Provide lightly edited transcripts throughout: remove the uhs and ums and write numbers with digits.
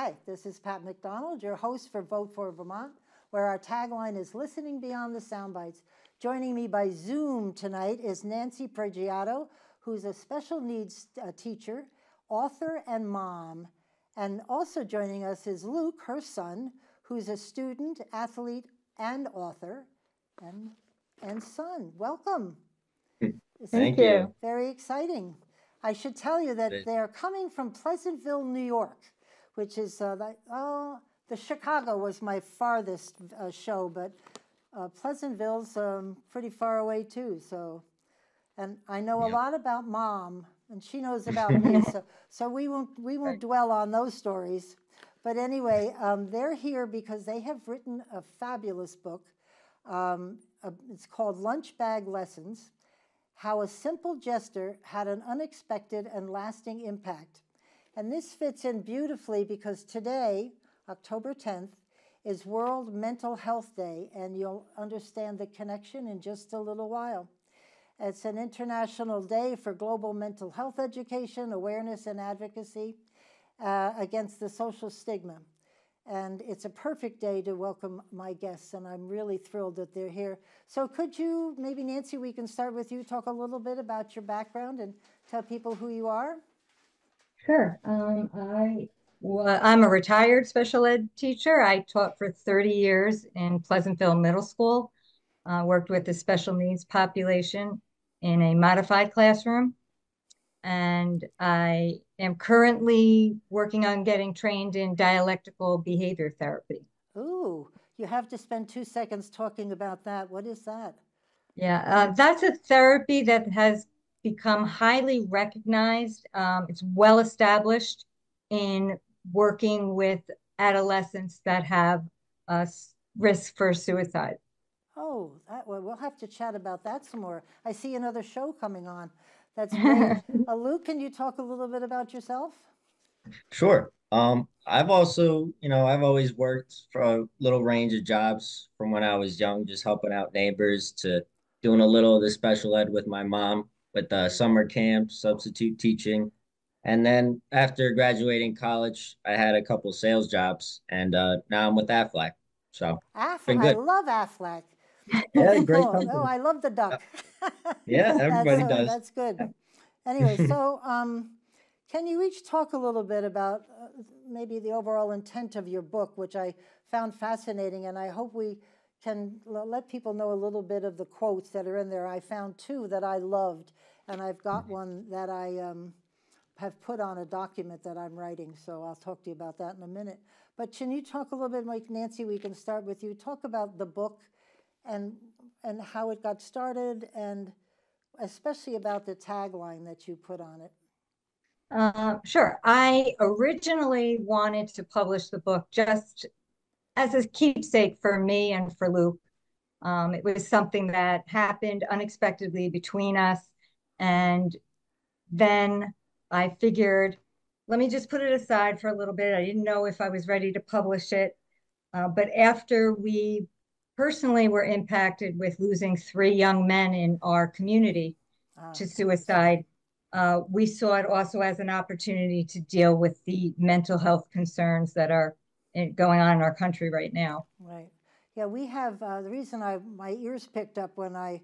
Hi, this is Pat McDonald, your host for Vote for Vermont, where our tagline is listening beyond the soundbites. Joining me by Zoom tonight is Nancy Pregiato, who's a special needs teacher, author, and mom. And also joining us is Luke, her son, who's a student, athlete, and author, and son. Welcome. Thank you. Very exciting. I should tell you that they're coming from Pleasantville, New York, which is the Chicago was my farthest show, but Pleasantville's pretty far away too. So, and I know a lot about Mom, and she knows about me. So we won't dwell on those stories. But anyway, they're here because they have written a fabulous book. It's called Lunch Bag Lessons: How a Simple Gesture Had an Unexpected and Lasting Impact. And this fits in beautifully because today, October 10th, is World Mental Health Day, and you'll understand the connection in just a little while. It's an international day for global mental health education, awareness, and advocacy against the social stigma. And it's a perfect day to welcome my guests, and I'm really thrilled that they're here. So could you, maybe Nancy, we can start with you, talk a little bit about your background and tell people who you are? Sure. I'm a retired special ed teacher. I taught for 30 years in Pleasantville Middle School, worked with the special needs population in a modified classroom. And I am currently working on getting trained in dialectical behavior therapy. Ooh, you have to spend 2 seconds talking about that. What is that? Yeah, that's a therapy that has become highly recognized. It's well established in working with adolescents that have a risk for suicide. Oh, well, we'll have to chat about that some more. I see another show coming on. That's great. Luke, can you talk a little bit about yourself? Sure. I've also, I've always worked for a little range of jobs from when I was young, just helping out neighbors to doing a little of the special ed with my mom with summer camp, substitute teaching. And then after graduating college, I had a couple sales jobs, and now I'm with Aflac. So it's Aflac, been I good. love Aflac. Yeah, great Oh, company. I love the duck. Yeah, everybody does. That's good. Anyway, so can you each talk a little bit about maybe the overall intent of your book, which I found fascinating, and I hope we can let people know a little bit of the quotes that are in there. I found two that I loved, and I've got one that I have put on a document that I'm writing, so I'll talk to you about that in a minute. But can you talk a little bit, Mike, Nancy, we can start with you. Talk about the book and how it got started, and especially about the tagline that you put on it. Sure. I originally wanted to publish the book just as a keepsake for me and for Luke. It was something that happened unexpectedly between us. And then I figured, let me just put it aside for a little bit. I didn't know if I was ready to publish it. But after we personally were impacted with losing 3 young men in our community to suicide, we saw it also as an opportunity to deal with the mental health concerns that are going on in our country right now. Right. Yeah, we have the reason my ears picked up when I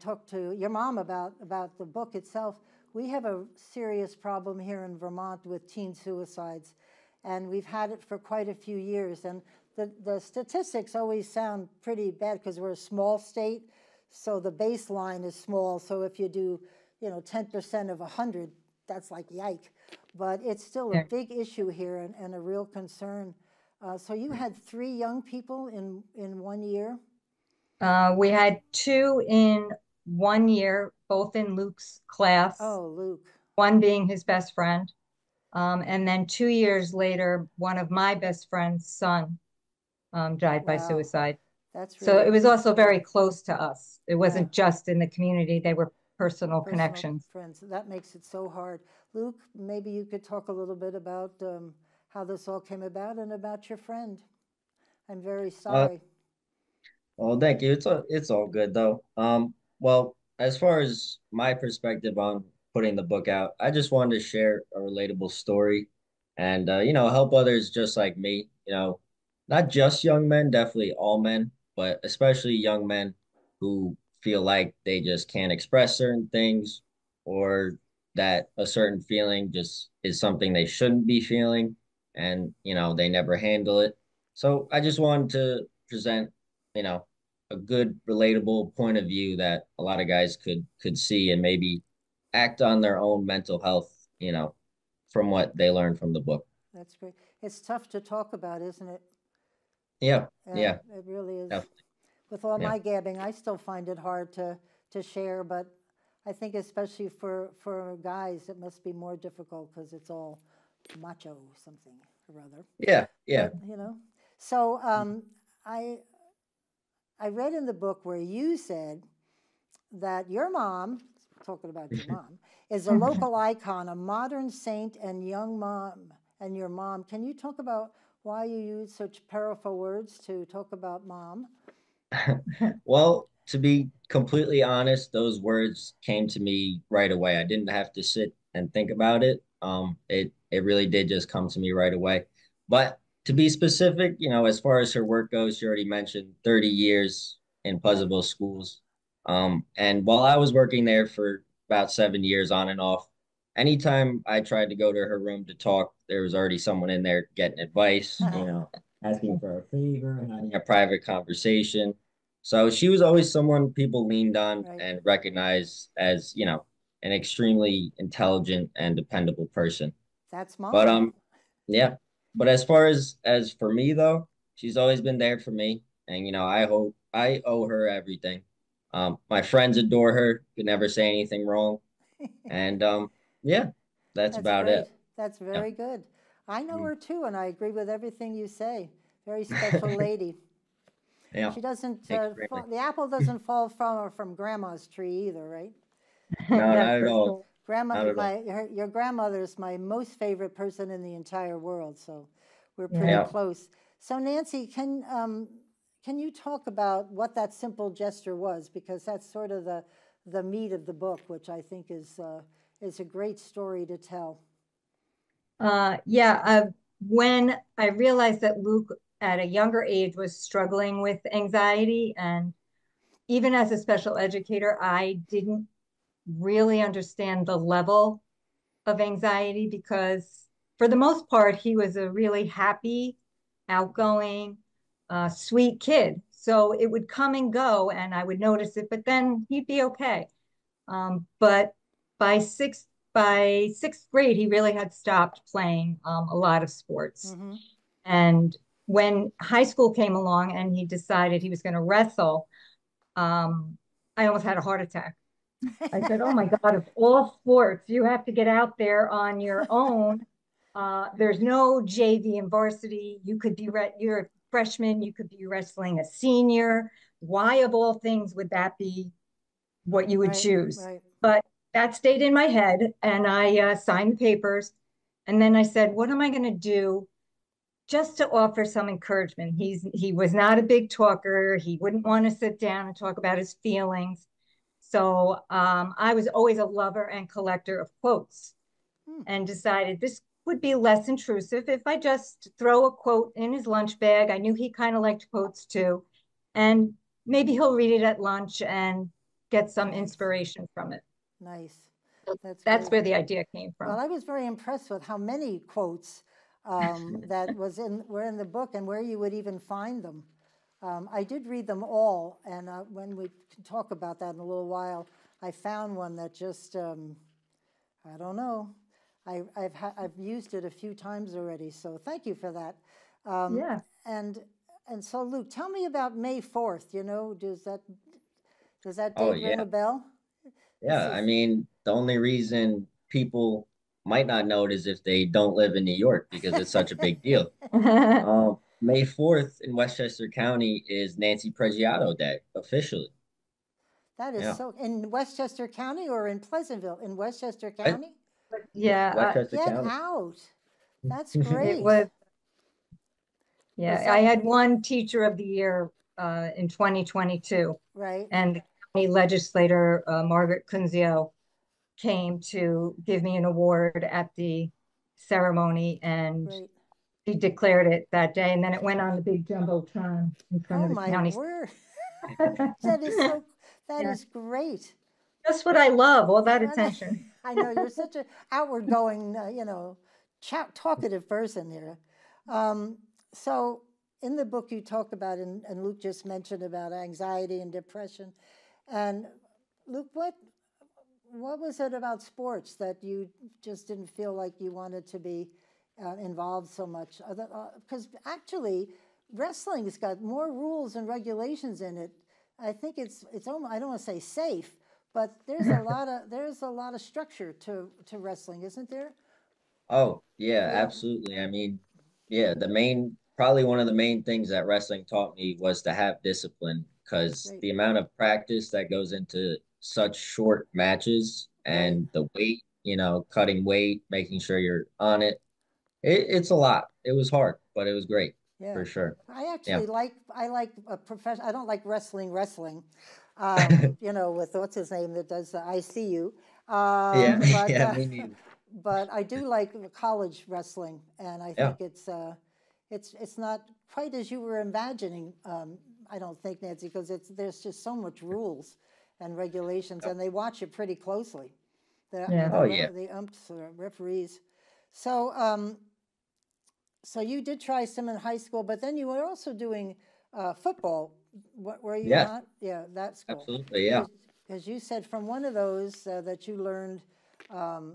talked to your mom about the book itself. We have a serious problem here in Vermont with teen suicides, and we've had it for quite a few years. And the statistics always sound pretty bad because we're a small state, so the baseline is small. So if you do 10% of 100, that's like yike. But it's still a big issue here and a real concern. So you had 3 young people in 1 year? We had 2 in 1 year, both in Luke's class. Oh, Luke. One being his best friend. And then 2 years later, one of my best friend's son died by suicide. That's so really it was also very close to us. It wasn't just in the community. They were personal connections. Friends. That makes it so hard. Luke, maybe you could talk a little bit about how this all came about and about your friend. I'm very sorry. Well, thank you. It's all good though. Well, as far as my perspective on putting the book out, I just wanted to share a relatable story and help others just like me. Not just young men, definitely all men, but especially young men who feel like they just can't express certain things, or that a certain feeling just is something they shouldn't be feeling, and they never handle it. So I just wanted to present, you know, a good relatable point of view that a lot of guys could see and maybe act on their own mental health, from what they learned from the book. That's great. It's tough to talk about, isn't it? Yeah, Yeah, yeah, it really is. definitely. With all Yeah. my gabbing, I still find it hard to share, but I think especially for guys, it must be more difficult because it's all macho something or other. Yeah, yeah. But so I read in the book where you said that your mom, talking about your mom, is a local icon, a modern saint and young mom, and your mom. Can you talk about why you use such powerful words to talk about mom? Well, to be completely honest, those words came to me right away. I didn't have to sit and think about it. It really did just come to me right away. But to be specific, as far as her work goes, she already mentioned 30 years in Right. Pleasantville schools. And while I was working there for about 7 years on and off, anytime I tried to go to her room to talk, there was already someone in there getting advice, asking for a favor, having a private conversation. So she was always someone people leaned on Right. and recognized as, an extremely intelligent and dependable person. That's But mom. yeah. But as far as for me though, she's always been there for me. And I owe her everything. My friends adore her, could never say anything wrong. And yeah, that's That's about great. it. That's Yeah. very good. I know Mm. her too, and I agree with everything you say. Very special lady. Yeah, She doesn't extremely. the apple doesn't fall from grandma's tree either, right? No, not That's at for all. sure. Grandma, Not at all. your grandmother is my most favorite person in the entire world, so we're pretty Yeah. Yeah. close. So Nancy, can you talk about what that simple gesture was? Because that's sort of the meat of the book, which I think is a great story to tell. Yeah, when I realized that Luke at a younger age was struggling with anxiety, and even as a special educator, I didn't really understand the level of anxiety because, for the most part, he was a really happy, outgoing, sweet kid. So it would come and go, and I would notice it, but then he'd be okay. But by sixth grade, he really had stopped playing a lot of sports. Mm-hmm. And when high school came along and he decided he was going to wrestle, I almost had a heart attack. I said, "Oh my God, of all sports, you have to get out there on your own. There's no JV and varsity. You're a freshman, you could be wrestling a senior. Why, of all things, would that be what you would Right, choose?" right. But that stayed in my head, and I signed the papers. And then I said, "What am I going to do just to offer some encouragement?" He was not a big talker. He wouldn't want to sit down and talk about his feelings. So I was always a lover and collector of quotes, Hmm. and decided this would be less intrusive if I just throw a quote in his lunch bag. I knew he kind of liked quotes too. And maybe he'll read it at lunch and get some Nice, inspiration from it. nice. So That's that's great. where the idea came Well, from. I was very impressed with how many quotes that were in the book and where you would even find them. I did read them all, and when we can talk about that in a little while, I found one that just I don't know. I've used it a few times already, so thank you for that. Um, Yeah. and and so Luke, tell me about May 4th. Does that Oh date ring yeah. a bell? This Yeah, I is mean, the only reason people might not know it is if they don't live in New York because it's such a big deal. May 4th in Westchester County is Nancy Pregiato Day officially. that is Yeah. so in Westchester County or in Pleasantville? In Westchester West- County? Yeah, Westchester Get County. out. That's it great. was, Was yeah, I that had one teacher of the year in 2022, right? and the county legislator, Margaret Kunzio, came to give me an award at the ceremony, and Great. he declared it that day. And then it went on the big jumbotron in front Oh of the my county. word. That is so, that Yeah. is great. That's what I love, all that attention. I know you're such an outward going, talkative person here. So in the book you talk about, and Luke just mentioned about anxiety and depression. And Luke, what was it about sports that you just didn't feel like you wanted to be involved so much? Because actually, wrestling's got more rules and regulations in it. I think it's almost, I don't want to say safe, but there's a lot of structure to wrestling, isn't there? Oh, yeah, Yeah. absolutely. I mean, yeah, probably one of the main things that wrestling taught me was to have discipline because Great. the amount of practice that goes into such short matches Right. and the weight, cutting weight, making sure you're on it, it's a lot. It was hard, but it was great Yeah. for sure. I Yeah. actually I like a profession. I don't like wrestling, with what's his name that does the ICU. Yeah, But yeah, me neither. but I do like college wrestling, and I Yeah. think it's not quite as you were imagining. I don't think, Nancy, because there's just so much rules and regulations, and they watch it pretty closely. Yeah. Oh, yeah. The umps or referees. So so you did try some in high school, but then you were also doing football. What were you Yes, not? Yeah, that's cool. absolutely. Yeah. Because you said from one of those that you learned, um,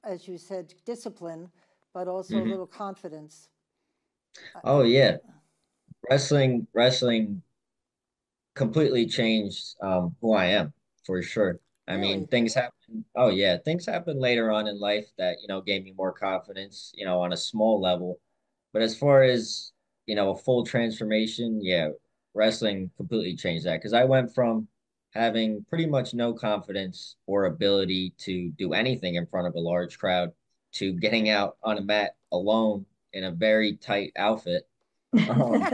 as you said, discipline, but also a Hmm. little confidence. Oh, yeah. Wrestling completely changed who I am for sure. I mean, Really? things happen. Oh yeah, things happen later on in life that, gave me more confidence, on a small level. But as far as, a full transformation, yeah, wrestling completely changed that because I went from having pretty much no confidence or ability to do anything in front of a large crowd to getting out on a mat alone in a very tight outfit. Um,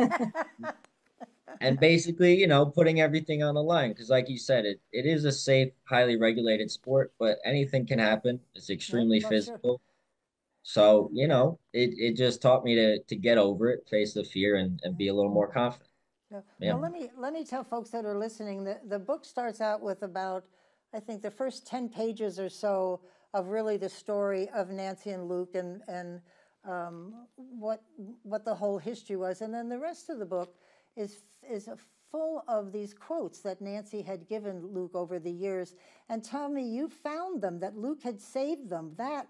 and basically, putting everything on the line. Because, like you said, it is a safe, highly regulated sport, but anything can happen. It's Yep, extremely well, sure. physical. So, it just taught me to get over it, face the fear, and be a little more confident. Yeah. Yeah. Well, let me tell folks that are listening that the book starts out with about, I think, the first 10 pages or so of really the story of Nancy and Luke and what the whole history was, and then the rest of the book is full of these quotes that Nancy had given Luke over the years. And tell me, you found them, that Luke had saved them. That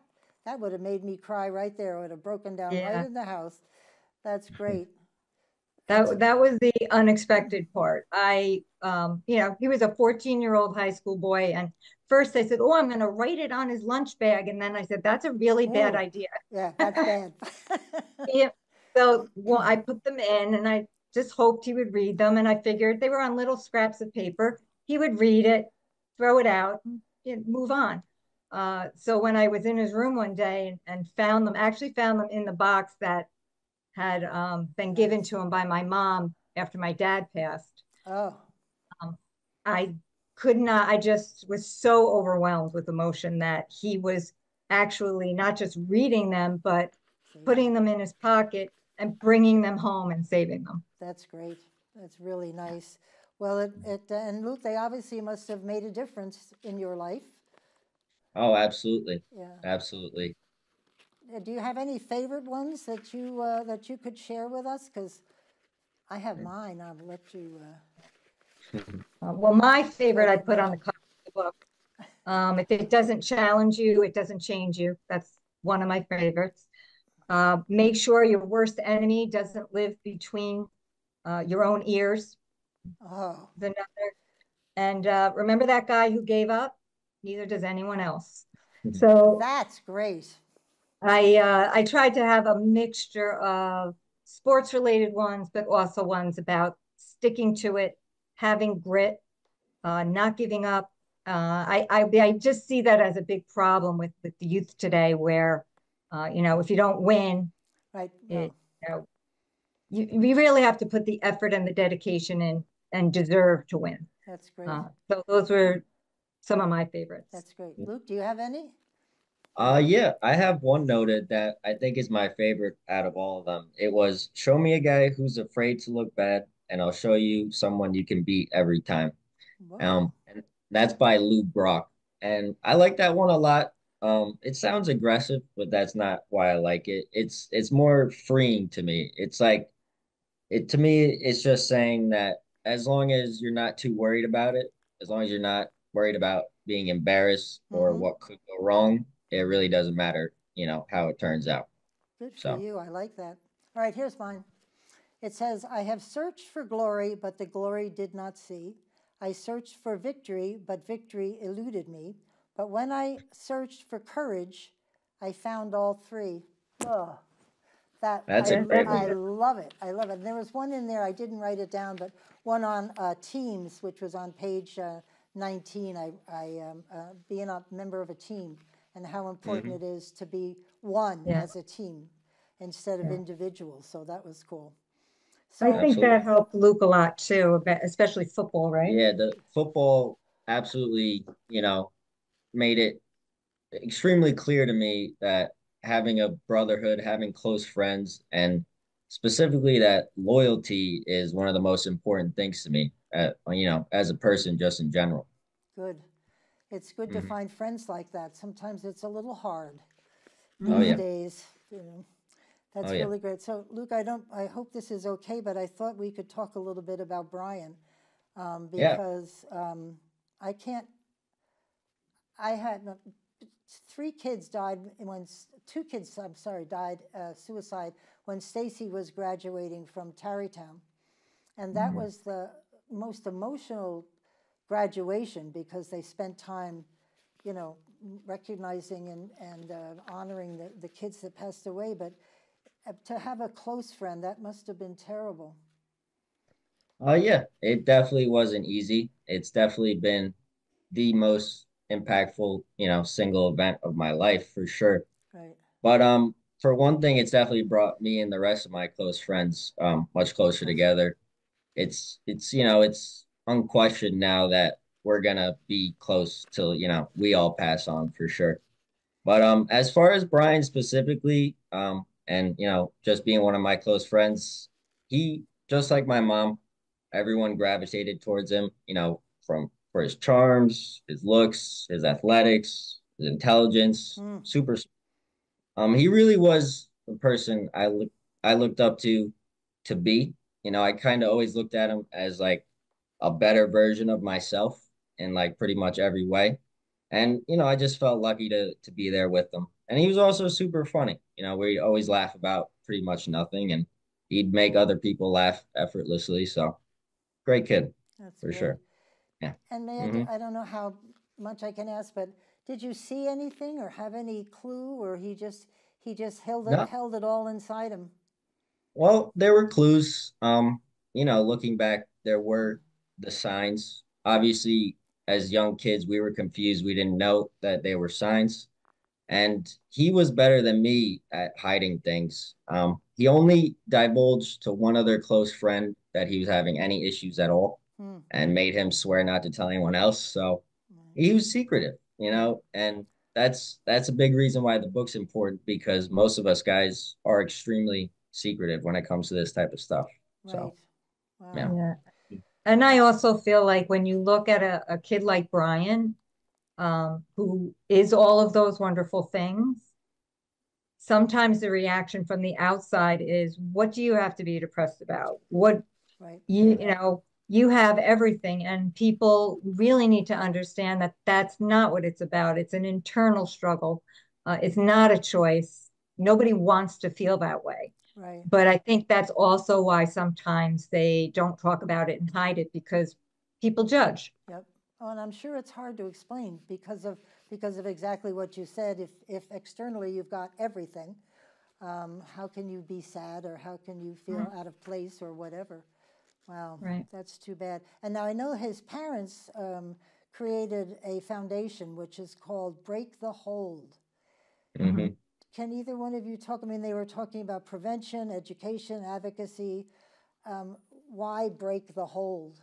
would have made me cry right there. I would have broken down right Yeah. in the house. That's great. That was the unexpected part. He was a 14-year-old high school boy, and first I said, "Oh, I'm going to write it on his lunch bag," and then I said, "That's a really bad Oh, idea." yeah, that's bad. Yeah. So, well, I put them in, and I just hoped he would read them, and I figured they were on little scraps of paper. He would read it, throw it out, and move on. So when I was in his room one day and actually found them in the box that had been given Nice. to him by my mom after my dad passed. Oh, Um, I could not, I just was so overwhelmed with emotion that he was actually not just reading them, but see, putting them in his pocket and bringing them home and saving them. that's great. That's really nice. Well, and Luke, they obviously must have made a difference in your life. Oh, absolutely. Yeah. Absolutely. Do you have any favorite ones that you could share with us? Because I have mine. I'll let you. Well, my favorite I Totally put on the mention. cover of the book. If it doesn't challenge you, it doesn't change you. That's one of my favorites. Make sure your worst enemy doesn't live between your own ears. Oh, Is another. And remember that guy who gave up? Neither does anyone else. So that's great. I tried to have a mixture of sports related ones, but also ones about sticking to it, having grit, not giving up. I just see that as a big problem with the youth today, where if you don't win, Right. it No, you know you really have to put the effort and the dedication in and deserve to win. that's great. So those were some of my favorites. That's great. Luke, do you have any? Yeah, I have one noted that I think is my favorite out of all of them. It was show me a guy who's afraid to look bad, and I'll show you someone you can beat every time. Whoa, And that's by Lou Brock. And I like that one a lot. It sounds aggressive, but that's not why I like it. It's more freeing to me. It's like it to me, it's just saying that as long as you're not too worried about it, as long as you're not worried about being embarrassed or mm-hmm, what could go wrong, it mm-hmm. really doesn't matter, how it turns out. Good for So you. I like that. All right, here's mine. It says, I have searched for glory, but the glory did not see. I searched for victory, but victory eluded me. But when I searched for courage, I found all three. Oh, that that's a great I one. love it. I love it. And there was one in there, I didn't write it down, but one on teams, which was on page 19. Being a member of a team and how important Hmm. it is to be one Yeah. as a team instead of Yeah. individuals. So that was cool. I So, think Absolutely. that helped Luke a lot too, especially football, right? Yeah, the football absolutely, made it extremely clear to me that having a brotherhood, having close friends, and specifically that loyalty is one of the most important things to me, as a person, just in general. good. It's good to Hmm. find friends like that. Sometimes it's a little hard Oh these Hmm. yeah. days. Oh That's yeah. really great. So, Luke, I hope this is okay, but I thought we could talk a little bit about Brian Yeah. because I can't. I had three kids died when two kids. I'm sorry, died suicide when Stacy was graduating from Tarrytown, and that Hmm. was the most emotional graduation because they spent time, you know, recognizing and honoring the kids that passed away. But to have a close friend, that must have been terrible. Yeah. It definitely wasn't easy. It's definitely been the most impactful, single event of my life for sure. Right. But for one thing, it's definitely brought me and the rest of my close friends much closer Closer. together. It's unquestioned now that we're gonna be close till, we all pass on for sure. But as far as Brian specifically, and just being one of my close friends, he just like my mom, everyone gravitated towards him, from for his charms, his looks, his athletics, his intelligence, Mm, super. He really was the person I looked up to be. I kind of always looked at him as like a better version of myself in like pretty much every way. And I just felt lucky to be there with him. And he was also super funny. We'd always laugh about pretty much nothing, and he'd make other people laugh effortlessly. So great kid that's for great. sure. Yeah. And Hmm. I don't know how much I can ask, but did you see anything or have any clue, or he just No, held it all inside him? well, there were clues. Looking back, there were the signs. Obviously, as young kids, we were confused. We didn't know that they were signs. And he was better than me at hiding things. He only divulged to one other close friend that he was having any issues at all, Hmm. and made him swear not to tell anyone else. So Right. he was secretive, Yep. and that's a big reason why the book's important because most of us guys are extremely secretive when it comes to this type of stuff. Right. So yeah. Wow. Yeah. And I also feel like when you look at a kid like Brian, who is all of those wonderful things, sometimes the reaction from the outside is, what do you have to be depressed about? What Right. you have everything, and people really need to understand that that's not what it's about. It's an internal struggle. It's not a choice. Nobody wants to feel that way. Right. But I think that's also why sometimes they don't talk about it and hide it because people judge. Yep. Oh, and I'm sure it's hard to explain because of exactly what you said. If externally you've got everything, how can you be sad or how can you feel out of place or whatever? Wow, Right. that's too bad. And now I know his parents created a foundation which is called Break the Hold. Hmm. Can either one of you talk? I mean, they were talking about prevention, education, advocacy. Why break the hold?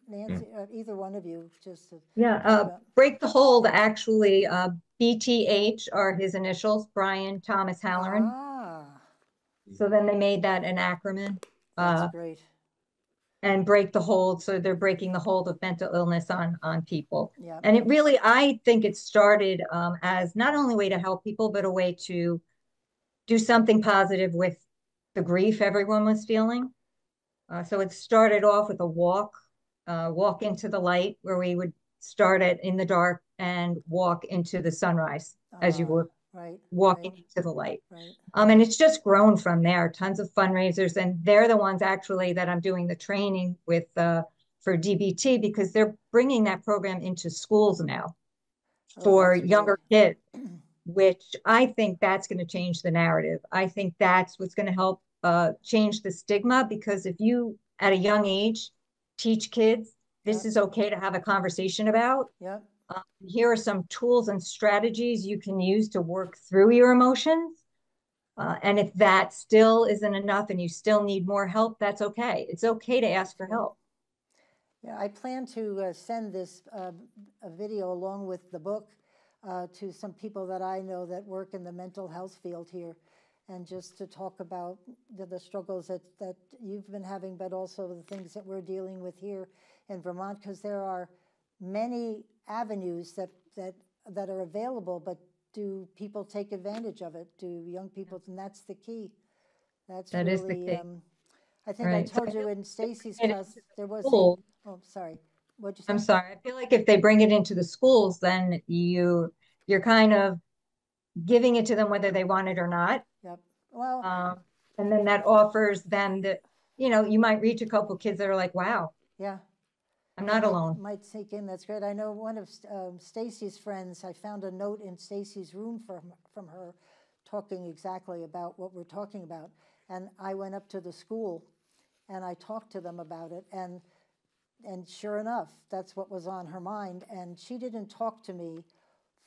Nancy, either one of you, just to Yeah. talk about. Break the Hold actually BTH are his initials, Brian Thomas Halloran. Ah, So then they made that an acronym. that's great. And break the hold. So they're breaking the hold of mental illness on people. Yeah. And it really, I think it started as not only a way to help people, but a way to do something positive with the grief everyone was feeling. So it started off with a walk into the light, where we would start in the dark and walk into the sunrise as you were right, walking right, into the light. right. And it's just grown from there. Tons of fundraisers, and they're the ones actually that I'm doing the training with for DBT, because they're bringing that program into schools now Oh, for that's younger great. kids, which I think that's going to change the narrative. I think that's what's going to help change the stigma, because if you at a young age teach kids this Yep, is okay to have a conversation about, yep, here are some tools and strategies you can use to work through your emotions. And if that still isn't enough and you still need more help, that's okay. It's okay to ask for help. yeah. I plan to send this a video along with the book to some people that I know that work in the mental health field here, and just to talk about the struggles that you've been having, but also the things that we're dealing with here in Vermont, because there are many avenues that are available, but do people take advantage of it? Do young people? And that's the key. That's That really, is the key. I think I Right. So told I you feel in like Stacy's bringing it class, into the there was a, school. oh, sorry, what'd you say? I'm sorry. I feel like if they bring it into the schools, then you're kind of giving it to them whether they want it or not. Yep. Well, And then that offers them that, you might reach a couple kids that are like, wow, yeah, I'm it not alone. might sink in. That's great. I know one of Stacy's friends, I found a note in Stacy's room from her talking exactly about what we're talking about. And I went up to the school and I talked to them about it. And sure enough, that's what was on her mind. And she didn't talk to me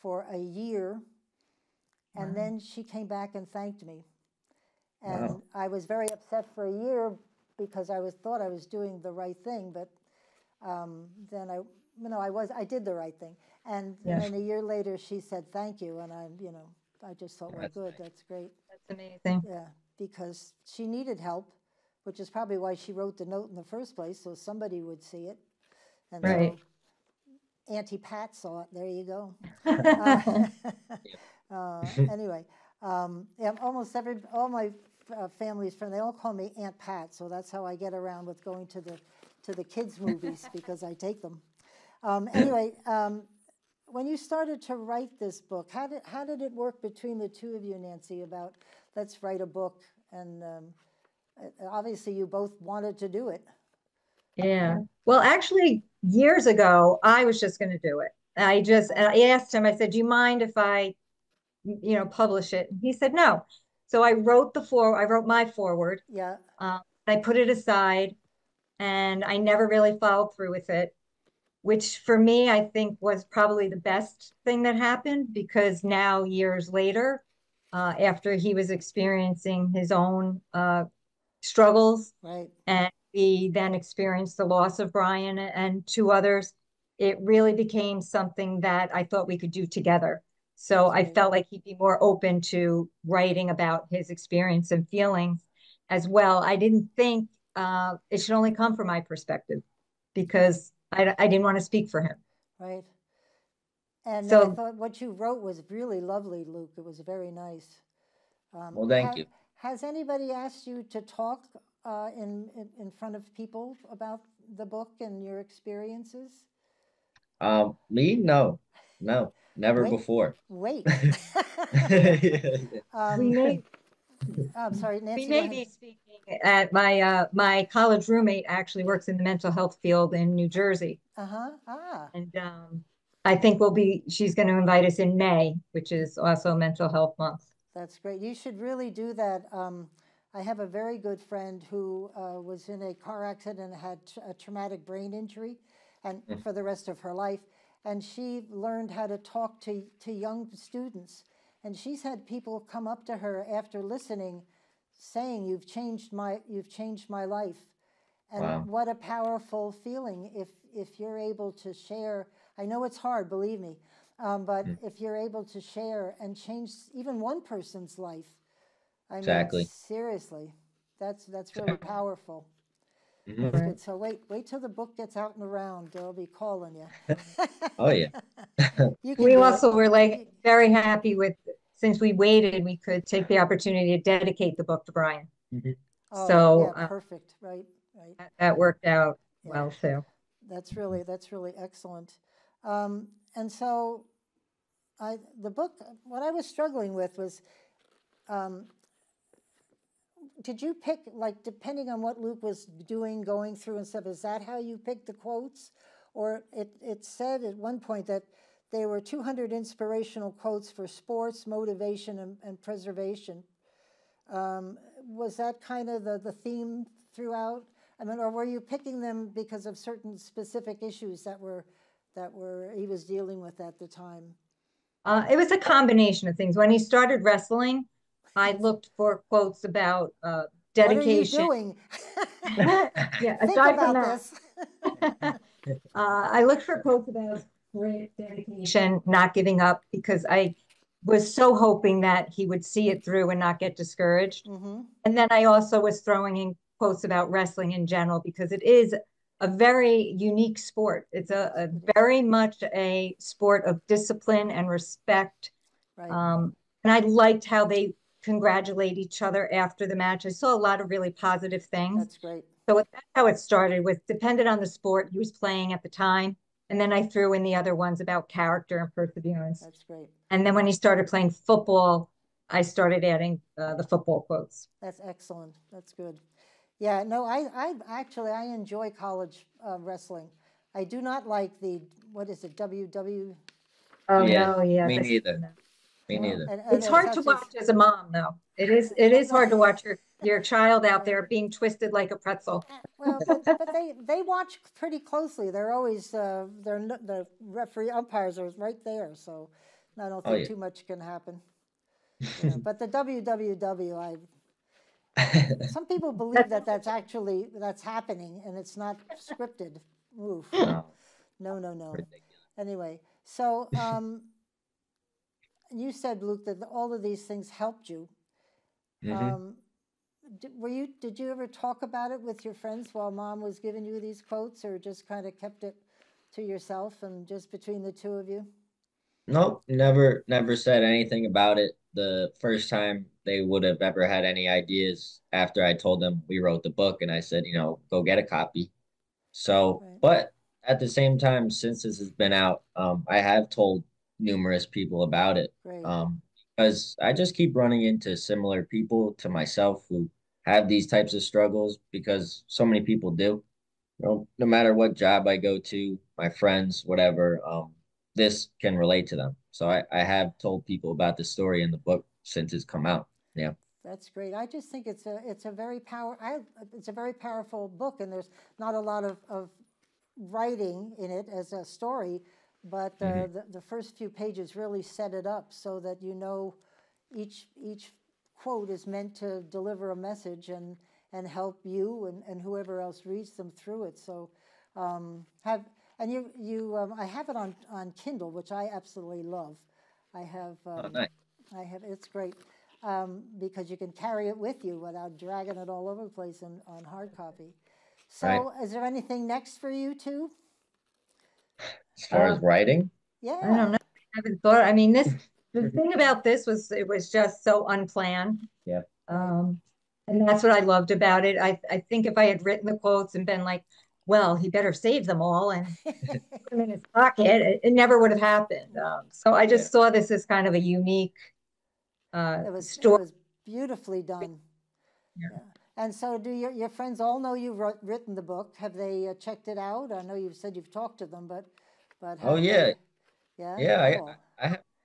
for a year. And then she came back and thanked me. And I was very upset for a year because thought I was doing the right thing, but then I did the right thing. And then a year later, she said thank you, and I just thought, well, good, that's great. That's amazing. Yeah, because she needed help, which is probably why she wrote the note in the first place, so somebody would see it. And right. so Auntie Pat saw it. There you go. Anyway, yeah, almost all my family's friends, they all call me Aunt Pat, so that's how I get around with going to the kids' movies because I take them. Anyway, when you started to write this book, how did it work between the two of you, Nancy, about let's write a book? And obviously you both wanted to do it. Yeah. Well, actually, years ago, I was just going to do it. I asked him, I said, do you mind if I, publish it? And he said, no. So I wrote my foreword. Yeah. I put it aside and I never really followed through with it, which for me, I think was probably the best thing that happened, because now years later, after he was experiencing his own struggles, Right. and we then experienced the loss of Brian and two others, it really became something that I thought we could do together. So I felt like he'd be more open to writing about his experience and feelings as well. I didn't think it should only come from my perspective, because I didn't want to speak for him. Right. And So I thought what you wrote was really lovely, Luke. It was very nice. Well, thank you. Has anybody asked you to talk in front of people about the book and your experiences? Me? No, never before. Wait. we may I'm sorry, Nancy. we may be speaking at my college roommate actually works in the mental health field in New Jersey. And I think she's going to invite us in May, which is also Mental Health Month. That's great. You should really do that. I have a very good friend who was in a car accident and had a traumatic brain injury and for the rest of her life. And she learned how to talk to young students. And she's had people come up to her after listening saying, you've changed my life. And what a powerful feeling if you're able to share. I know it's hard, believe me. But Mm. if you're able to share and change even one person's life, I mean, Exactly. seriously, that's really Exactly. powerful. Mhm. That's good. So wait till the book gets out and around. They'll be calling you. Oh yeah. You can We do also it. were like very happy with, since we waited, we could take the opportunity to dedicate the book to Brian. Mhm. Oh, So yeah, perfect. Right, right. that worked out Yeah. well too. That's really excellent. And so the book, what I was struggling with was, um, did you pick, like, depending on what Luke was doing, going through and stuff, is that how you picked the quotes? Or it said at one point that there were 200 inspirational quotes for sports, motivation, and preservation. Was that kind of the theme throughout? I mean, or were you picking them because of certain specific issues that he was dealing with at the time? It was a combination of things. When he started wrestling, I looked for quotes about What are you dedication. doing? Yeah, Think aside from about that, this. I looked for quotes about great dedication, not giving up, because I was so hoping that he would see it through and not get discouraged. Mm-hmm. And then I also was throwing in quotes about wrestling in general, because it is a very unique sport. It's a very much a sport of discipline and respect. Right. And I liked how they congratulate each other after the match. I saw a lot of really positive things. That's great. So that's how it started, with depended on the sport he was playing at the time. And then I threw in the other ones about character and perseverance. That's great. And then when he started playing football, I started adding the football quotes. That's excellent. That's good. Yeah, no, I actually, I enjoy college wrestling. I do not like what is it, WW? Oh, Yeah. no, yeah. Me neither. No. Me neither. And It's hard to watch as a mom, though. It is hard to watch your child out there being twisted like a pretzel. Well, but they watch pretty closely. They're always the referee umpires are right there, so I don't think too much can happen. You know, but the WWW, some people believe that's happening and it's not scripted. Oof. No. No. Anyway, so you said, Luke, that all of these things helped you. Mhm. Did you ever talk about it with your friends while Mom was giving you these quotes, or just kind of kept it to yourself and just between the two of you? Nope, never said anything about it. The first time they would have ever had any ideas after I told them we wrote the book and I said, go get a copy. So, Right. but at the same time, since this has been out, I have told numerous people about it. Great. Because I just keep running into similar people to myself who have these types of struggles because so many people do. No matter what job I go to, my friends, whatever, this can relate to them. So I have told people about the story in the book since it's come out. Yeah. That's great. I just think it's a very powerful book, and there's not a lot of writing in it as a story, but the first few pages really set it up so that each quote is meant to deliver a message and help you and whoever else reads them through it. So I have it on Kindle, which I absolutely love. I have Nice. it's great because you can carry it with you without dragging it all over the place on hard copy. So Right. is there anything next for you two? As far as writing, Yeah. I don't know. I haven't thought. I mean, the thing about this was it was just so unplanned. yeah. And that's what I loved about it. I think if I had written the quotes and been like, well, he better save them all and put them in his pocket, it never would have happened. So I just saw this as kind of a unique It story. was beautifully done. Yeah. Yeah. And so do your friends all know you've written the book? Have they checked it out? I know you've said you've talked to them, but Oh have yeah. they? Yeah, Yeah, cool.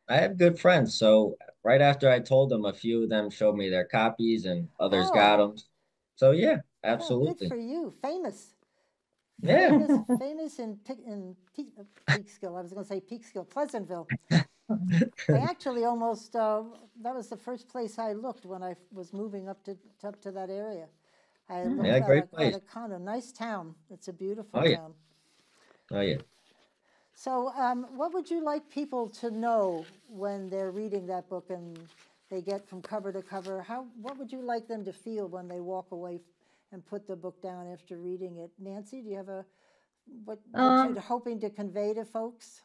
I have good friends. So right after I told them, a few of them showed me their copies and others got Oh, them. So yeah, oh, good absolutely. for you. Famous. Yeah. Famous in Peekskill. I was going to say Peekskill, Pleasantville. I actually almost, that was the first place I looked when I was moving up to that area. I looked Yeah, great at place. a condo, nice town. It's a beautiful Oh yeah. town. Oh yeah. So what would you like people to know when they're reading that book and they get from cover to cover? What would you like them to feel when they walk away and put the book down after reading it? Nancy, do you have what you're hoping to convey to folks?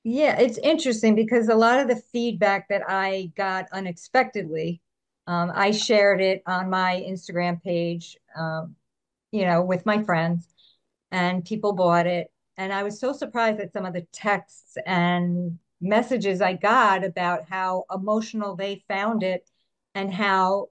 Yeah, it's interesting because a lot of the feedback that I got unexpectedly, I shared it on my Instagram page, with my friends, and people bought it. And I was so surprised at some of the texts and messages I got about how emotional they found it, and how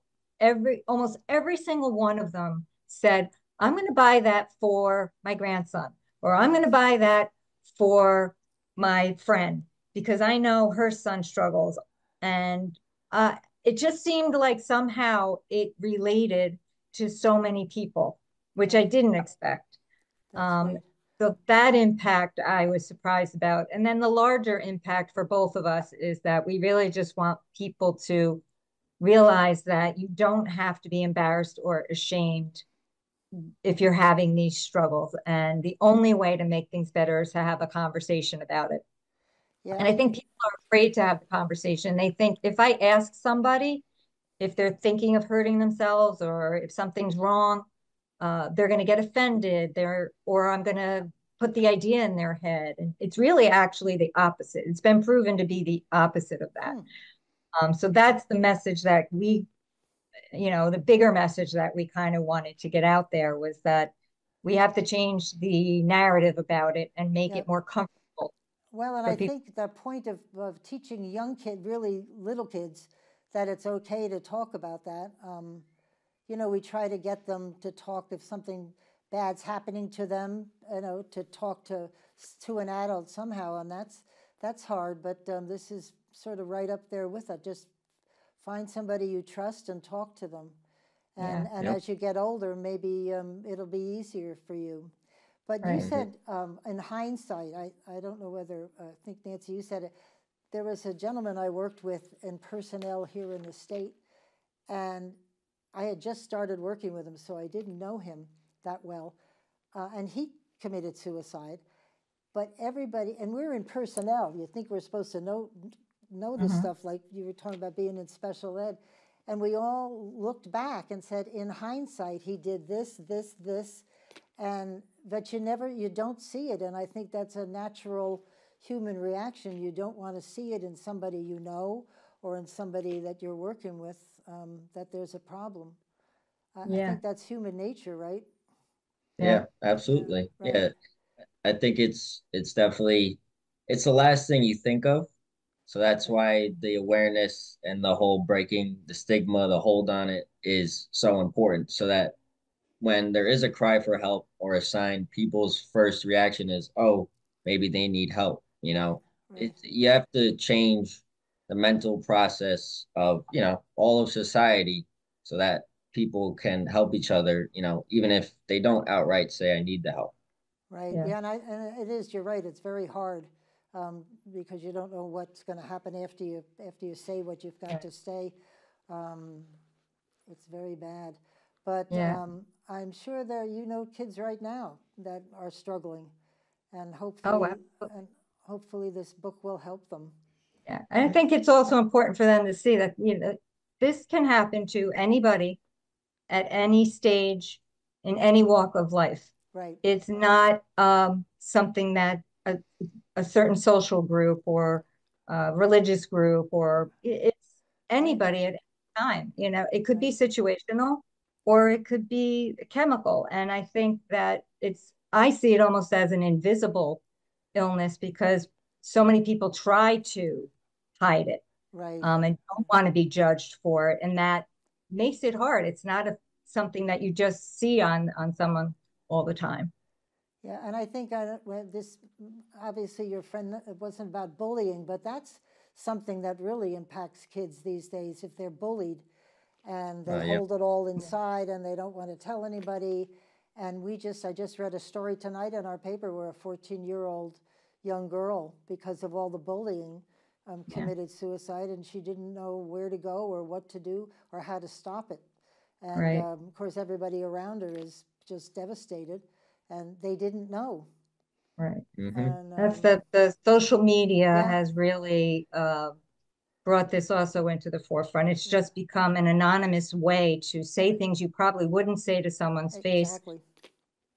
almost every single one of them said, I'm going to buy that for my grandson, or I'm going to buy that for my friend because I know her son struggles. And it just seemed like somehow it related to so many people, which I didn't expect. That's great. So that impact I was surprised about. And then the larger impact for both of us is that we really just want people to realize that you don't have to be embarrassed or ashamed if you're having these struggles. And the only way to make things better is to have a conversation about it. Yeah, and I think people are afraid to have the conversation. They think if I ask somebody if they're thinking of hurting themselves or if something's wrong, they're going to get offended, or I'm going to put the idea in their head. And it's really actually the opposite. It's been proven to be the opposite of that. So that's the message that the bigger message that we kind of wanted to get out there was that we have to change the narrative about it and make it more comfortable. Well, and I think the point of teaching young kids, really little kids, that it's okay to talk about that. We try to get them to talk if something bad's happening to them, to talk to an adult somehow, and that's hard. But this is sort of right up there with it. Just find somebody you trust and talk to them. And as you get older, maybe it'll be easier for you. But you said, in hindsight, I don't know whether, I think Nancy, you said it, there was a gentleman I worked with in personnel here in the state, and I had just started working with him, so I didn't know him that well. And he committed suicide. But everybody, and we're in personnel, you think we're supposed to know this stuff, like you were talking about being in special ed. And we all looked back and said, in hindsight, he did this, this, this, but you don't see it. And I think that's a natural human reaction. You don't want to see it in somebody you know or in somebody that you're working with, that there's a problem. I think that's human nature, right? Yeah, absolutely. Right. Yeah. I think it's definitely it's the last thing you think of. So that's why the awareness and the whole breaking the stigma, the hold on it is so important. So that when there is a cry for help or a sign, people's first reaction is, oh, maybe they need help. Right. You have to change the mental process of, all of society so that people can help each other, even if they don't outright say, I need the help. Right. Yeah, and it is. You're right. It's very hard because you don't know what's going to happen after you say what you've got to say. It's very bad. But I'm sure there kids right now that are struggling, and hopefully this book will help them. Yeah, and I think it's also important for them to see that this can happen to anybody at any stage in any walk of life. Right. It's not something that a certain social group or religious group or it's anybody at any time. It could be situational or it could be chemical. And I think that I see it almost as an invisible illness because so many people try to hide it. Right. And don't want to be judged for it. And that makes it hard. It's not something that you just see on someone all the time. Yeah, and I think this, obviously your friend, it wasn't about bullying, but that's something that really impacts kids these days if they're bullied and they hold it all inside and they don't want to tell anybody. And I just read a story tonight in our paper where a 14-year-old young girl, because of all the bullying, committed suicide, and she didn't know where to go or what to do or how to stop it. And of course, everybody around her is just devastated. And they didn't know. Right. Hmm. And That's the social media yeah, has really brought this also into the forefront. It's yeah, just become an anonymous way to say things you probably wouldn't say to someone's face. exactly.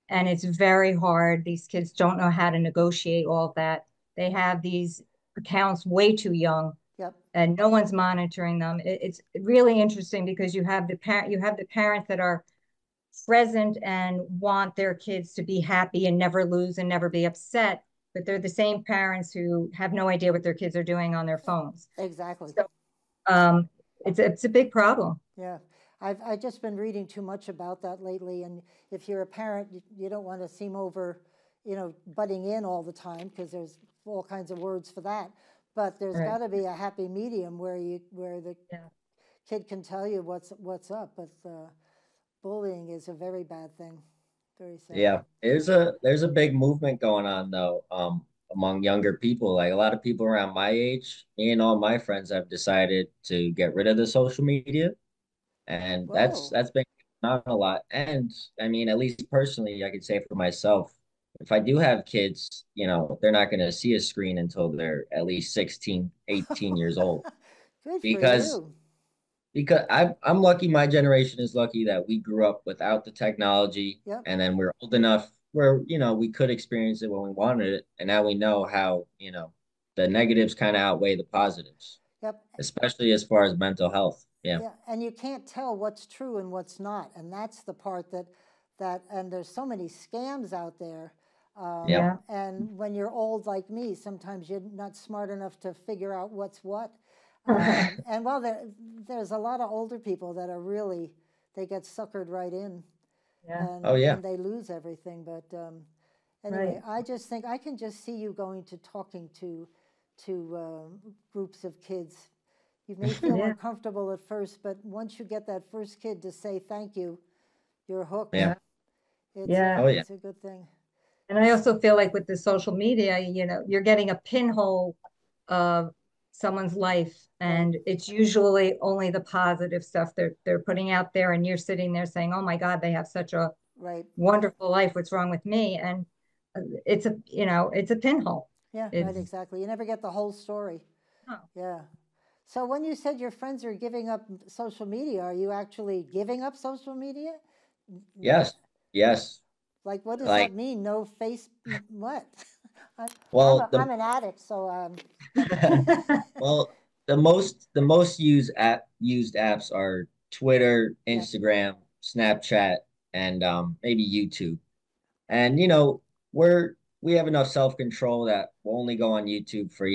And it's very hard. These kids don't know how to negotiate all of that. They have these accounts way too young Yep. and no one's monitoring them. It's really interesting because you have the parents that are present and want their kids to be happy and never lose and never be upset, but they're the same parents who have no idea what their kids are doing on their phones. Exactly. So um, it's a big problem. Yeah. I've just been reading too much about that lately. And if you're a parent, you don't want to seem over, butting in all the time because there's all kinds of words for that. But there's Right. got to be a happy medium where the Yeah. kid can tell you what's up. But bullying is a very bad thing. Very sad. Yeah, there's a big movement going on though, among younger people. Like a lot of people around my age, me and all my friends have decided to get rid of the social media, and that's Whoa. that's been going on a lot. And I mean, at least personally, I could say for myself, if I do have kids, they're not going to see a screen until they're at least 16, 18 years old. Good for Because you. I'm lucky, my generation is lucky that we grew up without the technology, Yep. and then we're old enough where, we could experience it when we wanted it. And now we know how, the negatives kind of outweigh the positives, Yep. especially as far as mental health. Yeah. Yeah, and you can't tell what's true and what's not, and that's the part and there's so many scams out there. Yep. Yeah. And when you're old like me, sometimes you're not smart enough to figure out what's what. And well, there's a lot of older people that are really, they get suckered right in, Yeah. and Oh, yeah. and they lose everything. But Right. anyway, I just think I can just see you going to talking to groups of kids. You may feel Yeah. uncomfortable at first, but once you get that first kid to say thank you, you're hooked. Yeah. Yeah. Yeah. Oh, yeah. It's a good thing. And I also feel like with the social media, you're getting a pinhole of someone's life, Right. and it's usually only the positive stuff they're putting out there, and you're sitting there saying, "Oh my God, they have such a Right. wonderful life. What's wrong with me?" And it's a pinhole. Yeah, right, It's exactly. You never get the whole story. oh, Yeah. So when you said your friends are giving up social media, are you actually giving up social media? Yes. Yes. Like, what does that Like, mean? No face, what? I, well, I'm an addict, so well, the most used apps are Twitter, yeah, Instagram, Snapchat, and maybe YouTube. And we have enough self-control that we'll only go on YouTube for,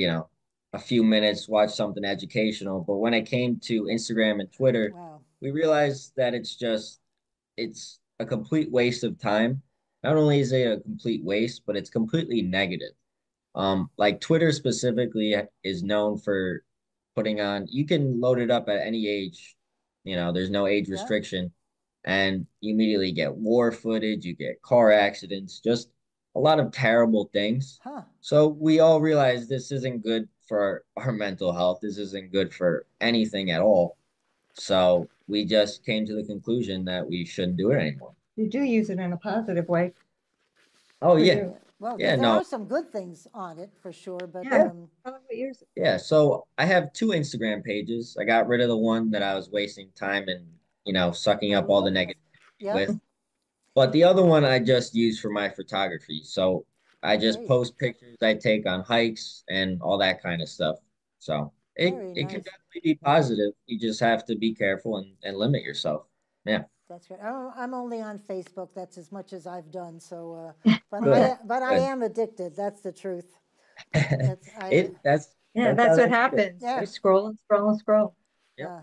a few minutes, watch something educational. But when it came to Instagram and Twitter, wow. we realized that it's a complete waste of time. Not only is it a complete waste, but it's completely negative. Like Twitter specifically is known for putting on, you can load it up at any age, there's no age Yeah, restriction, and you immediately get war footage, you get car accidents, just a lot of terrible things. huh. So we all realize this isn't good for our mental health. This isn't good for anything at all. So we just came to the conclusion that we shouldn't do it anymore. you do use it in a positive way Oh for yeah. you. Well, Yeah, there are no. some good things on it for sure, but Yeah. Tell them what yours. Yeah, so I have two Instagram pages. I got rid of the one that I was wasting time and, sucking I up all the love it. negativity Yep, with. But the other one I just use for my photography. So I just great, post pictures I take on hikes and all that kind of stuff. So it very it can nice. definitely be positive. You just have to be careful and limit yourself. Yeah. That's right. I'm only on Facebook. That's as much as I've done. So, but Good. I Good. am addicted. That's the truth. It's I It that's Yeah, that's how that's what they put it. happens. yeah You scroll and scroll and scroll. Yep. yeah.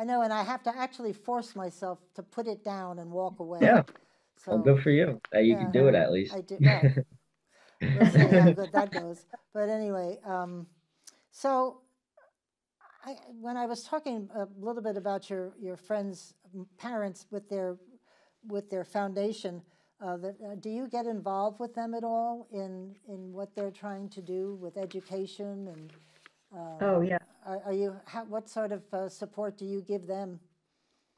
I know, and I have to actually force myself to put it down and walk away. Yeah. Well, So good for you that you can yeah, do it Yeah. at least. I did. Well, we'll see how good that goes. But anyway, so when I was talking a little bit about your friends' parents with their foundation, do you get involved with them at all in what they're trying to do with education and Oh, yeah. are you what sort of support do you give them?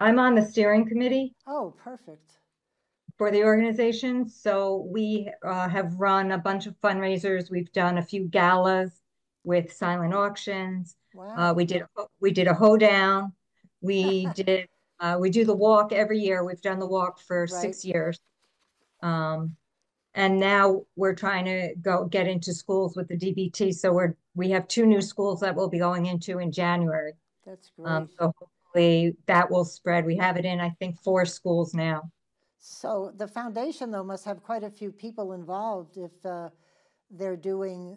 I'm on the steering committee. Oh, perfect. for the organization. So we have run a bunch of fundraisers. We've done a few galas with silent auctions. Wow. We did a hoedown. We did we do the walk every year. We've done the walk for Right. 6 years. And now we're trying to get into schools with the DBT. So we have 2 new schools that we'll be going into in January. That's great. So hopefully that will spread. We have it in, I think, 4 schools now. So the foundation, though, must have quite a few people involved if they're doing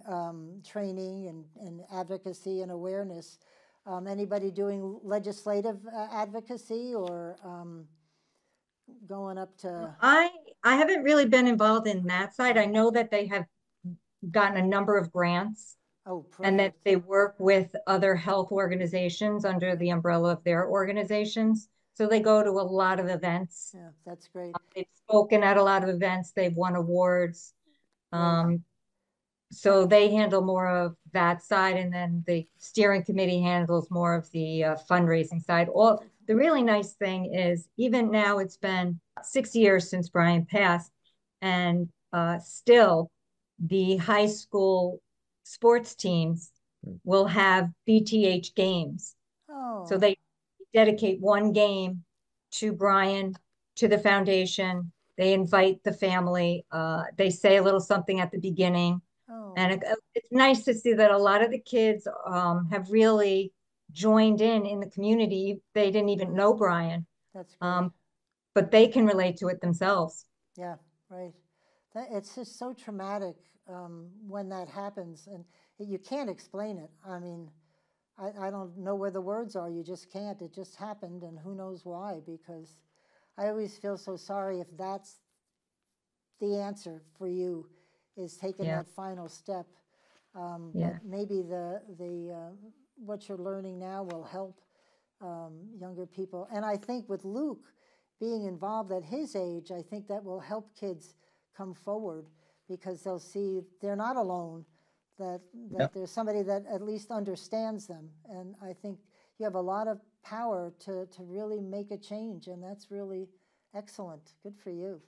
training and advocacy and awareness. Anybody doing legislative advocacy or going up to? I haven't really been involved in that side. I know that they have gotten a number of grants. Oh, and that perfect. they work with other health organizations under the umbrella of their organizations. So they go to a lot of events. Yeah, that's great. They've spoken at a lot of events. They've won awards. Right. So they handle more of that side, and then the steering committee handles more of the fundraising side. The really nice thing is, even now it's been 6 years since Brian passed, and still the high school sports teams will have BTH games. Oh. So they dedicate one game to Brian, to the foundation. They invite the family. They say a little something at the beginning. Oh. And it's nice to see that a lot of the kids have really joined in the community. They didn't even know Brian. That's great. But they can relate to it themselves. Yeah, right. It's just so traumatic when that happens, and you can't explain it. I mean, I don't know where the words are. You just can't. It just happened, and who knows why, because I always feel so sorry if that's the answer for you, is taking that final step. But maybe the what you're learning now will help younger people. And I think with Luke being involved at his age, I think that will help kids come forward, because they'll see they're not alone, that there's somebody that at least understands them. And I think you have a lot of power to really make a change, and that's really excellent. Good for you.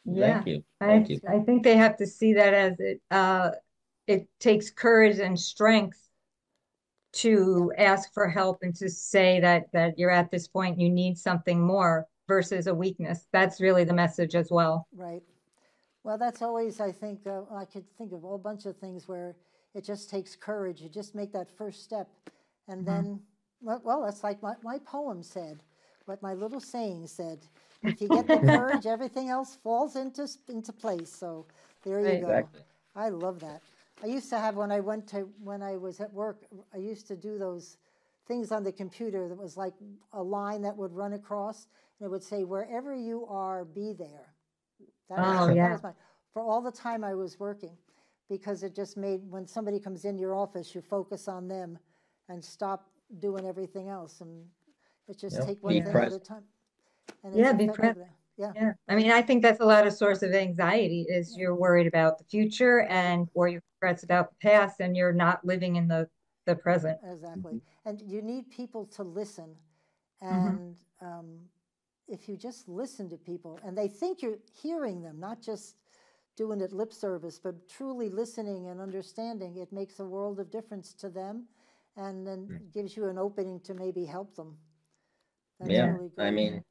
Thank you. Thank you. I think they have to see that as it takes courage and strength to ask for help and to say that you're at this point, you need something more, versus a weakness. That's really the message as well. Right. Well, that's always, I think, I could think of a whole bunch of things where it just takes courage. You just make that first step. And then, well, that's like my poem said, what my little saying said. If you get the courage, everything else falls into place. So there you go. Exactly. I love that. I used to have, when I was at work, I used to do those things on the computer that was like a line that would run across, and it would say, wherever you are, be there. That was for all the time I was working, because it just made, when somebody comes in your office, you focus on them and stop doing everything else. And it's just take one thing at a time. And be present. Yeah. I mean, I think that's a lot of source of anxiety, is you're worried about the future or you're stressed about the past, and you're not living in the present. Exactly. And you need people to listen. And if you just listen to people and they think you're hearing them, not just doing it lip service, but truly listening and understanding, it makes a world of difference to them, and then gives you an opening to maybe help them. That's really good. I mean,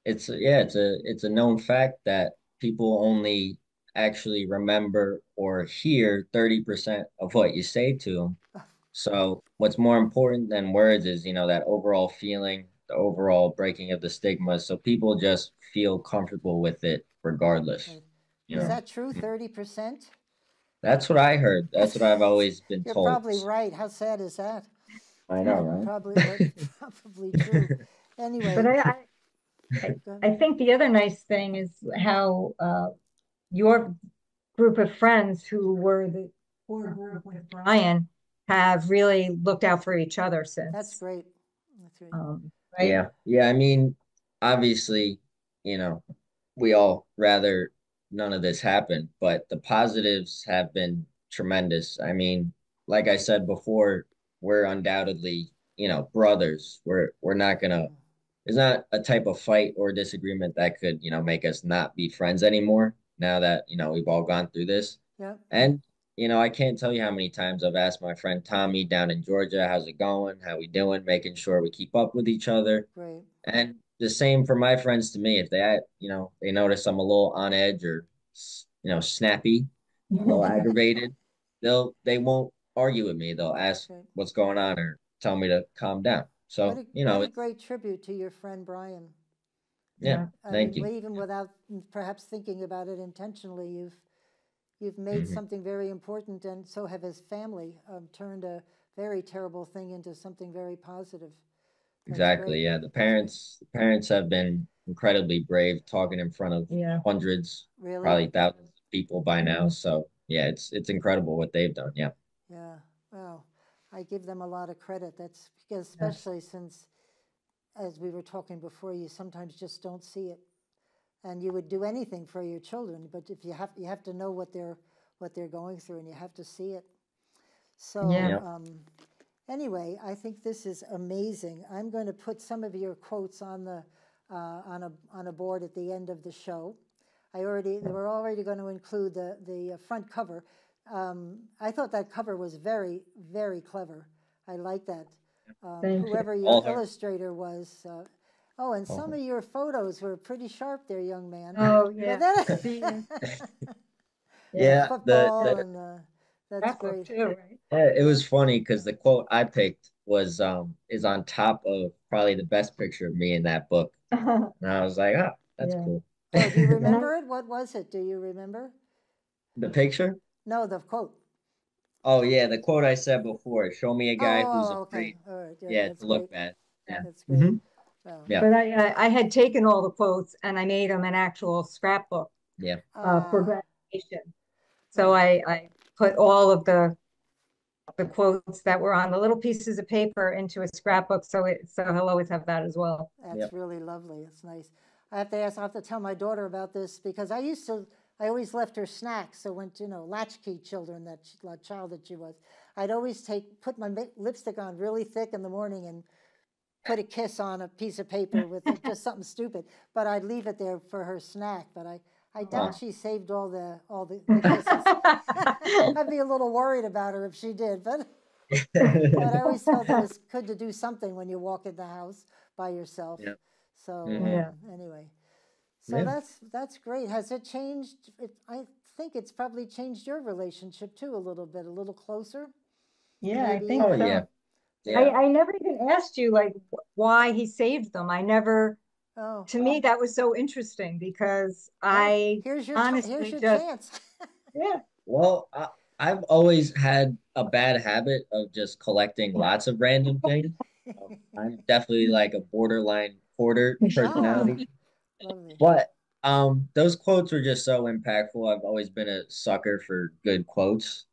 it's a known fact that people only actually remember or hear 30% of what you say to them. So what's more important than words is, that overall feeling, the overall breaking of the stigma, so people just feel comfortable with it regardless. Is that true, 30%? That's what I heard. That's what I've always been You're told. You're probably right. How sad is that? I know, right? Probably true. Anyway. But I think the other nice thing is how your group of friends, who were the core group with Brian, have really looked out for each other since. That's great. That's great. Right? Yeah. I mean, obviously, we all rather none of this happen, but the positives have been tremendous. I mean, like I said before, we're undoubtedly, brothers. We're not gonna there's not a type of fight or disagreement that could, make us not be friends anymore now that, we've all gone through this. Yep. And, I can't tell you how many times I've asked my friend Tommy down in Georgia, how's it going? How we doing? Making sure we keep up with each other. Great. And the same for my friends to me. If they notice I'm a little on edge or, snappy, a little aggravated, they won't argue with me. They'll ask Great. what's going on or tell me to calm down. So, What a great tribute to your friend Brian. yeah, thank you. Even without perhaps thinking about it intentionally, you've made something very important, and so have his family, turned a very terrible thing into something very positive. That's Exactly. great. Yeah. The parents have been incredibly brave talking in front of hundreds, Really? probably thousands of people by now. So yeah, it's incredible what they've done. Yeah. Yeah. Well, I give them a lot of credit. That's because, especially since, as we were talking before, you sometimes just don't see it, and you would do anything for your children, but if you have to know what they're going through, and you have to see it. So Yeah. anyway, I think this is amazing. I'm going to put some of your quotes on the on a board at the end of the show. They were already going to include the front cover. I thought that cover was very, very clever. I like that. Thank you. Whoever your All her. illustrator was. And some of your photos were pretty sharp there, young man. Oh, But yeah. then- Yeah. football The and that's That book great. too, right? it was funny because the quote I picked was is on top of probably the best picture of me in that book. And I was like, that's Yeah. cool. Oh, do you remember it? What was it? Do you remember? The picture? No, the quote. Oh yeah, the quote I said before. Show me a guy who's Okay. afraid. All right. Yeah, Yeah, that's to look great. bad. Yeah. That's great. hmm Well, Yeah. But I had taken all the quotes and I made them an actual scrapbook Yeah. for ah, graduation. So well, I put all of the quotes that were on the little pieces of paper into a scrapbook. So I'll always have that as well. that's Yep. really lovely. It's nice. I have to tell my daughter about this because I always left her snacks. So when, latchkey children, that child that she was, I'd always put my lipstick on really thick in the morning and put a kiss on a piece of paper with just something stupid, but I'd leave it there for her snack. But I doubt she saved all the kisses. I'd be a little worried about her if she did, but I always felt it was good to do something when you walk in the house by yourself. Yep. So Yeah. anyway, so Yeah. that's great. Has it changed? I think it's probably changed your relationship too a little bit, a little closer. Yeah, I Maybe think Oh even- so. yeah. Yeah. I never even asked you like why he saved them. I never, Oh, to me, that was so interesting because I here's your honestly just, chance. yeah. Well, I've always had a bad habit of just collecting lots of random things. I'm definitely like a borderline hoarder personality. Lovely. But those quotes were just so impactful. I've always been a sucker for good quotes.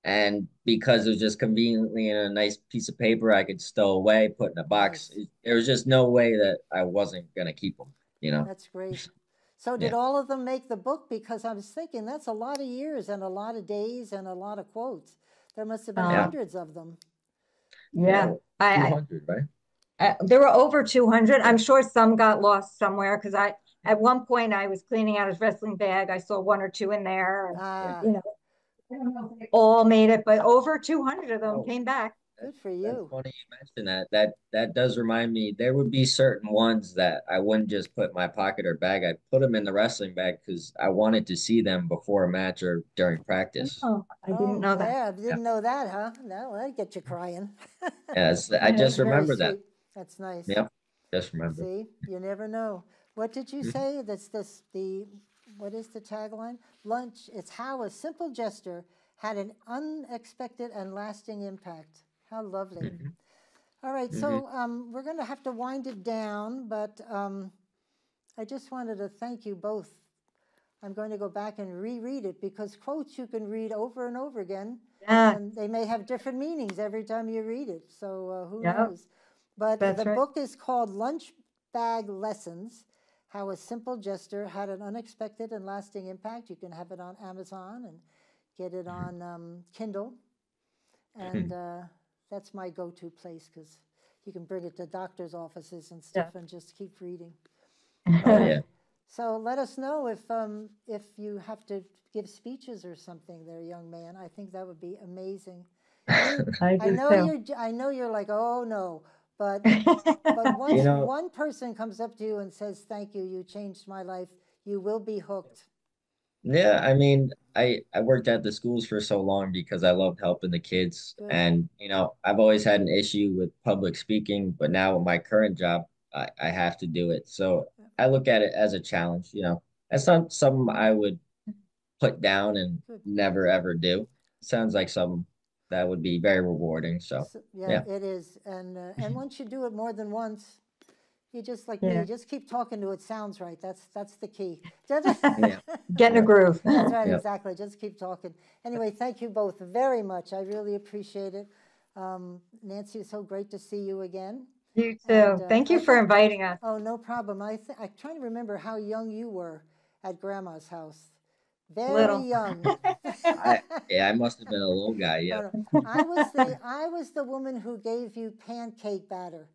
And because it was just conveniently in a nice piece of paper I could stow away, put in a box, Nice. there was just no way that I wasn't gonna keep them. That's great. So Yeah. did all of them make the book? Because I was thinking that's a lot of years and a lot of days and a lot of quotes. There must have been Yeah. hundreds of them. Yeah. 200, right? There were over 200. I'm sure some got lost somewhere because at one point I was cleaning out his wrestling bag. I saw one or two in there. And, Ah, I don't know if they all made it, but over 200 of them Oh. came back. good for That's you. funny you mentioned that. That does remind me there would be certain ones that I wouldn't just put in my pocket or bag. I'd put them in the wrestling bag because I wanted to see them before a match or during practice. Oh, I didn't know that. Yeah, didn't know that, huh? No, that'd get you crying. Yes, I Yeah. just Very remember that. sweet. That's nice. Yep, just remember. See, you never know. What did you say? What is the tagline? Lunch, it's how a simple gesture had an unexpected and lasting impact. How lovely. All right, so we're going to have to wind it down, but I just wanted to thank you both. I'm going to go back and reread it because quotes you can read over and over again, Yeah. and they may have different meanings every time you read it. So who Yeah. knows? But That's the right. book is called Lunch Bag Lessons, How a Simple Gesture Had an Unexpected and Lasting Impact. You can have it on Amazon and get it on Kindle. And that's my go-to place because you can bring it to doctors' offices and stuff and just keep reading. Oh yeah. So let us know if you have to give speeches or something there, young man. I think that would be amazing. I know you're like, oh no, but once You know, one person comes up to you and says, thank you, you changed my life, you will be hooked. yeah, I mean, I worked at the schools for so long because I loved helping the kids. Good. And, I've always had an issue with public speaking, but now with my current job, I have to do it. So I look at it as a challenge, That's not something I would put down and Good. never ever do. Sounds like something that would be very rewarding. So, Yeah, it is. And once you do it more than once, you just like me, just keep talking to it sounds right. That's the key. yeah. Get in a groove. That's right, Yep. exactly. Just keep talking. Anyway, thank you both very much. I really appreciate it. Nancy, it's so great to see you again. You too. And, Thank you for inviting us. Oh, no problem. I'm trying to remember how young you were at Grandma's house. Very Little. young. I must have been a little guy. Yeah. No. I was the woman who gave you pancake batter.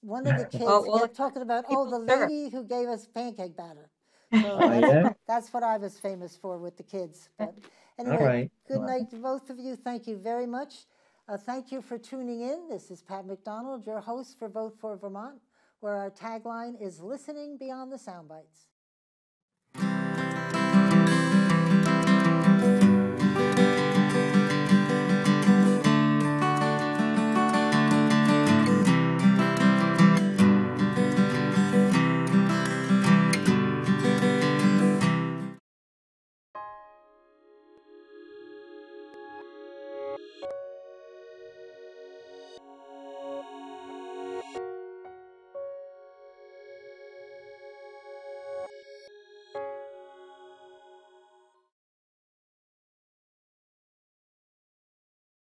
One of the kids kept talking about, the lady who gave us pancake batter. So that's what I was famous for with the kids. But anyway, All right. good night to both of you. Thank you very much. Thank you for tuning in. This is Pat McDonald, your host for Vote for Vermont, where our tagline is listening beyond the sound bites.